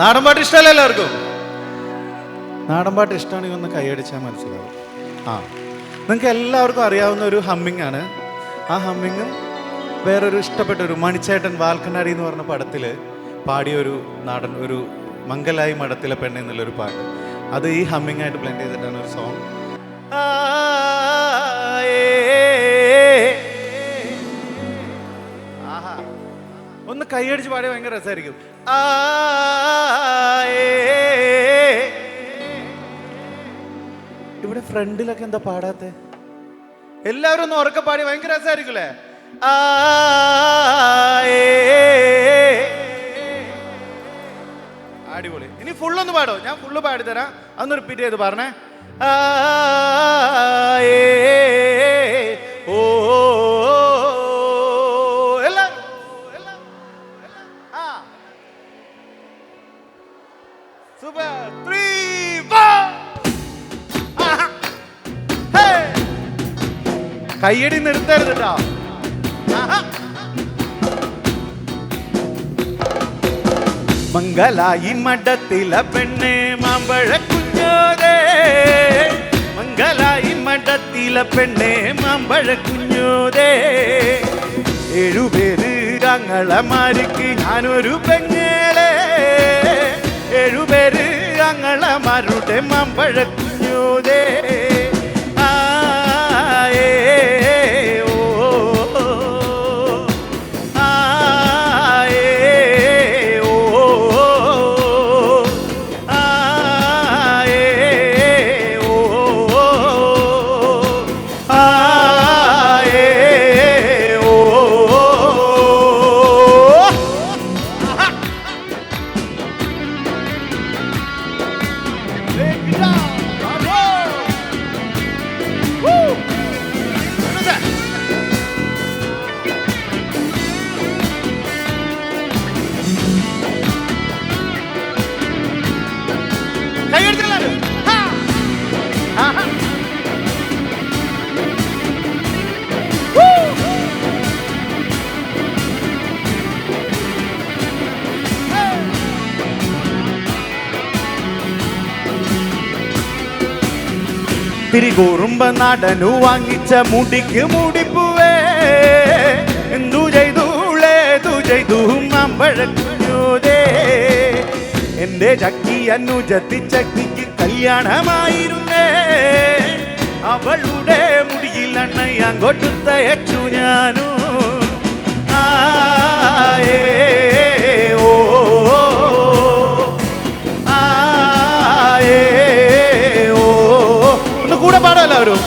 നാടൻ പാട്ട് ഇഷ്ടമല്ല എല്ലാവർക്കും? നാടൻ പാട്ട് ഇഷ്ടമാണെങ്കിൽ ഒന്ന് കൈയടിച്ചാൽ മനസ്സിലാവും. നിങ്ങൾക്ക് എല്ലാവർക്കും അറിയാവുന്ന ഒരു ഹമ്മിങ് ആണ്. ആ ഹമ്മിങ്ങും വേറൊരു ഇഷ്ടപ്പെട്ട ഒരു മണിച്ചേട്ടൻ വാൽക്കണ്ണാടി എന്ന് പറഞ്ഞ പടത്തിൽ പാടിയൊരു നാടൻ ഒരു മംഗലായി മഠത്തിലെ പെണ്ണ് എന്നുള്ളൊരു പാട്ട്, അത് ഈ ഹമ്മിങ് ആയിട്ട് ബ്ലെൻഡ് ചെയ്തിട്ടാണ് ഒരു സോങ്. ഒന്ന് കൈയടിച്ച് പാടിയ ഭയങ്കര രസമായിരിക്കും. ഇവിടെ ഫ്രണ്ടിലൊക്കെ എന്താ പാടാത്തെ? എല്ലാവരും ഒന്ന് ഉറക്കെ പാടി ഭയങ്കര രസമായിരിക്കുമല്ലേ? അടിപൊളി. ഇനി ഫുള്ളൊന്ന് പാടോ? ഞാൻ ഫുള്ള് പാടിത്തരാം, അതൊന്ന് റിപ്പീറ്റ് ചെയ്ത് പറഞ്ഞേ. ഓ സൂപ്പർ. 3 4 കയ്യടി നിർത്തരുത് കേട്ടോ. മംഗലായി മഠത്തിലെ പെണ്ണ് മാമ്പഴ കുഞ്ഞോരേ, മംഗലായി മഠത്തിലെ പെണ്ണ് മാമ്പഴ കുഞ്ഞോരേ. 7 പേര് അങ്ങളമാർക്ക് ഞാനൊരു പെങ്ങളെ, 7 പേര് അങ്ങളമാരുടെ മാമ്പഴ കുഞ്ഞോരേ. തിരികൂറുമ്പ നടനു വാങ്ങിച്ച മുടിക്ക് മുടിപ്പുവേ, എന്തു ചെയ്തു മാമ്പഴ കുഞ്ഞോരേ. എന്റെ ചക്കി അനുജത്തി ചക്കിക്ക് കല്യാണമായിരുന്നേ, അവളുടെ മുടിയിൽ അണ്ണയാൻ കൊടുത്തയച്ചു ഞാനു. കൂടെ പാടല്ലോ അവരും,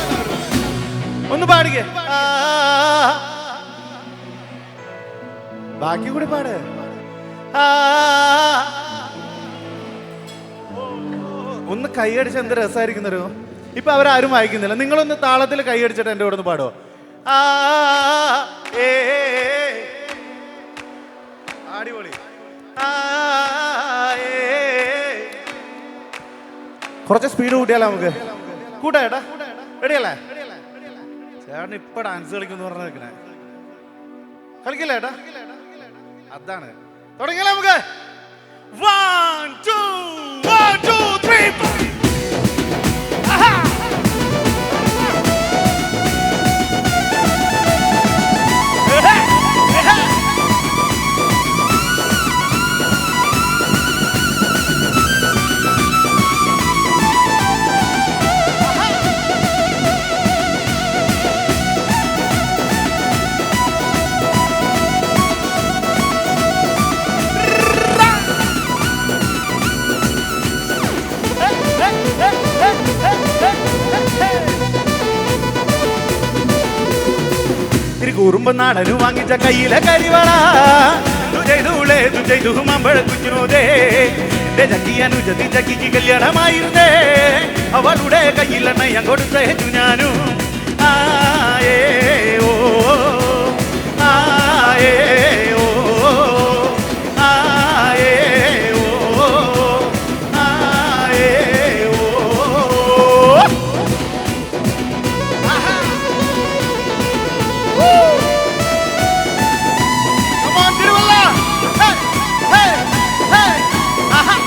ഒന്ന് പാടിക്കേ. ബാക്കി കൂടെ പാട്. ഒന്ന് കൈയടിച്ച് എന്ത് രസമായിരിക്കുന്നൊരു. ഇപ്പൊ അവരാരും വായിക്കുന്നില്ല, നിങ്ങളൊന്ന് താളത്തിൽ കൈയടിച്ചിട്ട് എൻ്റെ കൂടെ ഒന്ന് പാടോ. അടിപൊളി. കുറച്ച് സ്പീഡ് കൂട്ടിയാലോ നമുക്ക്? കൂട്ടാ ചേട്ടാ, റെഡിയല്ലേ? ചേട്ടൻ ഇപ്പൊ ഡാൻസ് കളിക്കുന്നു പറഞ്ഞ നിൽക്കണേ, കളിക്കില്ല ചേട്ടാ? അതാണ്. തുടങ്ങിയല്ലേ നമുക്ക്? 1 2 1 2 3 4. കുറുമ്പ് നാടനു വാങ്ങിച്ച കയ്യിലെ കരിവള, ചെയ്തു മാമ്പഴ കുഞ്ഞോരേ. എന്റെ ചക്കി അനുജത്തി ചക്കിക്ക് കല്യാണമായിരുന്നേ, അവളുടെ കയ്യിലെണ്ണ ഞാൻ കൊടുത്തയച്ചു ഞാനും. Come on, Tiruvalla! Hey, hey, hey! Aha!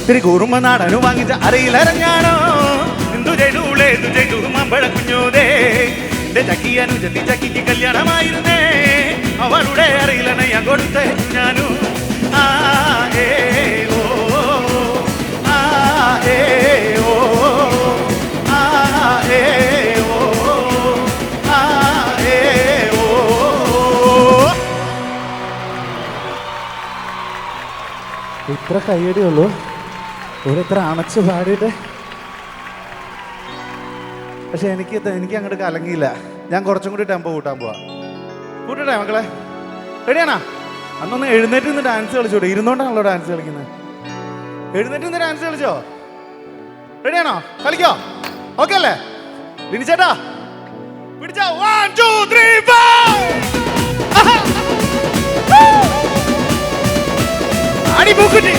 തിരി കുറുമ നാടനു വാങ്ങിച്ച അറിയിലറിഞ്ഞാണോ എന്തു ചെയ്തു മമ്പഴ കുഞ്ഞോതേ എന്റെ ചക്കിയനു ചെത്തി ചക്കിക്ക് കല്യാണമായിരുന്നേ അവളുടെ അറിയിലണ ഞാൻ കൊടുത്തേ ഞാനു ആ ഏ ഓ ആ ഏ ഓ ആ ഏ ഓ ആ ഏ ഓ. ഇത്ര കയ്യടിയുള്ളൂ, ഓരോരുത്തർ അണച്ച് പാടിയിട്ട്. പക്ഷെ എനിക്ക് അങ്ങോട്ട് കലങ്ങിയില്ല. ഞാൻ കുറച്ചും കൂടി ടെമ്പോ കൂട്ടാൻ പോവാ. കൂട്ടട്ടെ മക്കളെ? റെഡിയാണോ? അന്നൊന്ന് എഴുന്നേറ്റ് നിന്ന് ഡാൻസ് കളിച്ചോട്ടെ. ഇരുന്നോണ്ടാണല്ലോ ഡാൻസ് കളിക്കുന്നത്. എഴുന്നേറ്റ് നിന്ന് ഡാൻസ് കളിച്ചോ? റെഡിയാണോ? കളിക്കോ? ഓക്കെ അല്ലേ? ലിനിച്ചേട്ടാ പിടിച്ചോ. 1 2 3 4 അടി പൂക്കുട്ടി.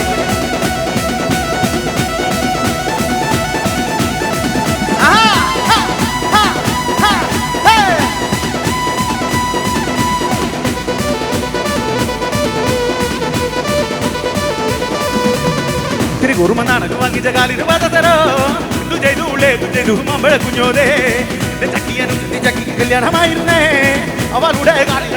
തിരി കുറുമനാണ് വാങ്ങിച്ച കാലിന് പാതരോ ചെയ്തു മമ്പഴ കുഞ്ഞോതേ ചക്കിയനു ചക്കിക്ക് കല്യാണമായിരുന്നേ അവളുടെ കാലിൽ